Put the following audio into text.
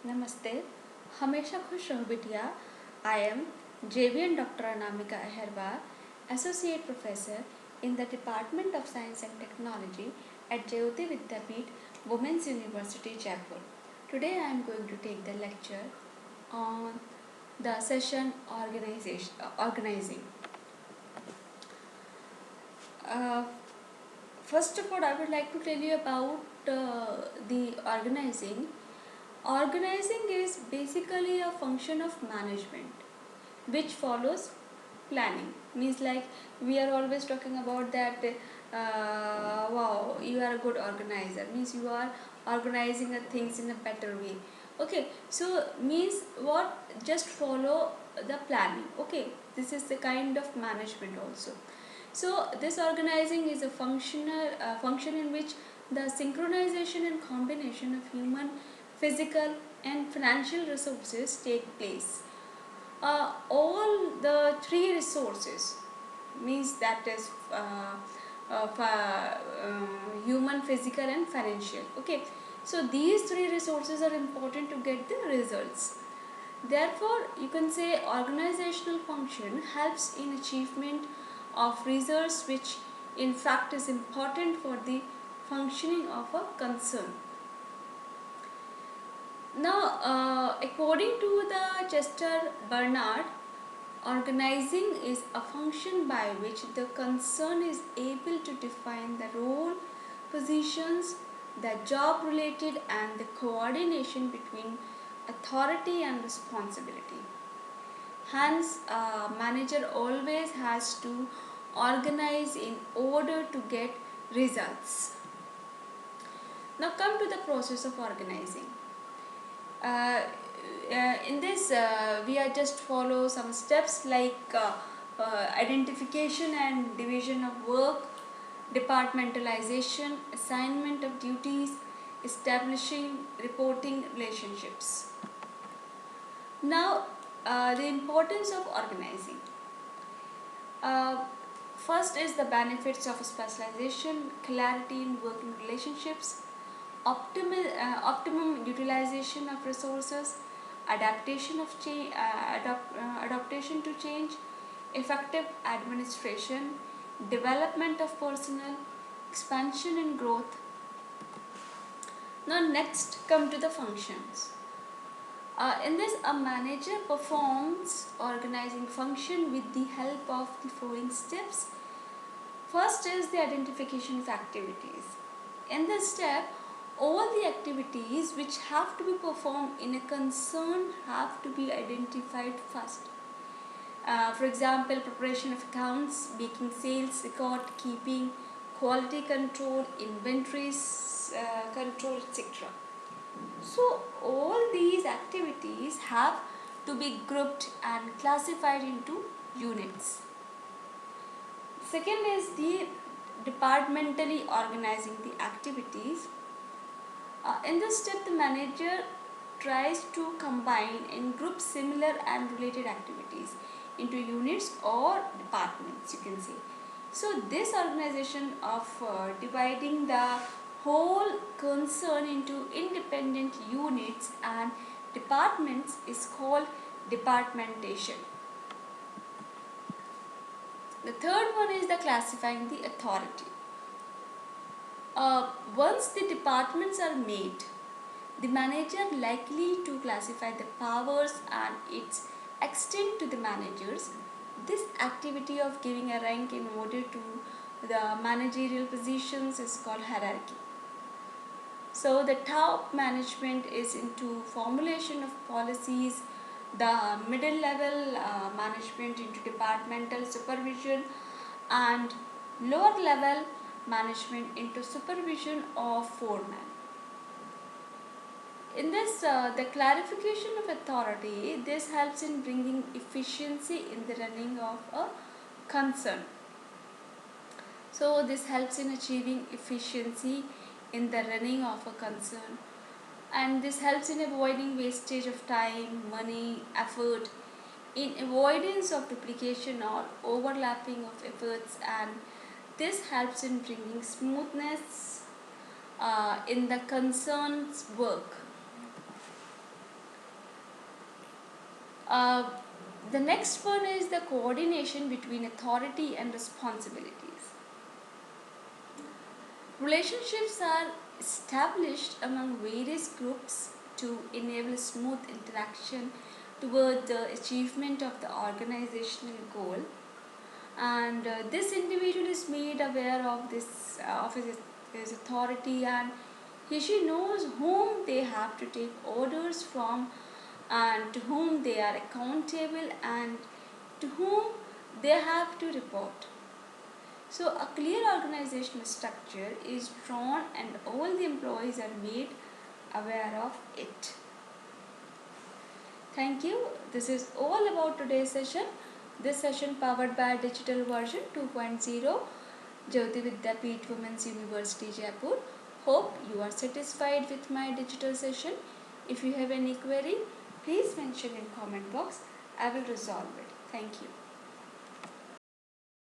नमस्ते, हमेशा खुश रहो बिटिया। I am JVN Dr. Anamika Aherwal, Associate Professor in the Department of Science and Technology at Jyoti Vidyapeeth Women's University, Jaipur. Today I am going to take the lecture on the session organizing. Uh, First of all, I would like to tell you about the organizing. Organizing is basically a function of management which follows planning. Means like we are always talking about that. Wow, you are a good organizer. Means you are organizing the things in a better way. Okay, so means what? Just follow the planning. Okay, this is the kind of management also. So this organizing is a function in which the synchronization and combination of human, physical and financial resources take place. All the three resources means that is human, physical and financial. Okay, so these three resources are important to get the results. Therefore, you can say organizational function helps in achievement of results, which in fact is important for the functioning of a concern. Now, according to the Chester Bernard, organizing is a function by which the concern is able to define the role, positions, the job related and the coordination between authority and responsibility. Hence, a manager always has to organize in order to get results. Now come to the process of organizing. Uh, in this, we are just follow some steps like identification and division of work, departmentalization, assignment of duties, establishing reporting relationships. Now, the importance of organizing. Uh, First is the benefits of specialization, clarity in working relationships, optimum utilization of resources, adaptation to change, effective administration, development of personnel, expansion and growth. Now next come to the functions. In this, a manager performs organizing function with the help of the following steps. First is the identification of activities. In this step, all the activities which have to be performed in a concern have to be identified first. For example, preparation of accounts, making sales record, keeping, quality control, inventories control, etc. So all these activities have to be grouped and classified into units. Second is the departmentally organizing the activities. In this step, the manager tries to combine and group similar and related activities into units or departments, you can say. So this organization of dividing the whole concern into independent units and departments is called departmentation. The third one is the classifying the authority. Once the departments are made, the manager likely to classify the powers and its extent to the managers. This activity of giving a rank in order to the managerial positions is called hierarchy. So the top management is into formulation of policies, the middle level management into departmental supervision, and lower level management into supervision of foreman. In this, the clarification of authority, this helps in bringing efficiency in the running of a concern. So this helps in achieving efficiency in the running of a concern, and this helps in avoiding wastage of time, money, effort, in avoidance of duplication or overlapping of efforts, and this helps in bringing smoothness in the concern's work. Uh, the next one is the coordination between authority and responsibilities. Relationships are established among various groups to enable smooth interaction toward the achievement of the organizational goal, and this individual is made aware of this of his authority, and he knows whom they have to take orders from, and to whom they are accountable, and to whom they have to report. So a clear organizational structure is drawn and all the employees are made aware of it. Thank you. This is all about today's session. This session powered by Digital Version 2.0, Jyoti Vidyapeeth Women's University Jaipur. Hope you are satisfied with my digital session. If you have any query, please mention in comment box. I will resolve it. Thank you.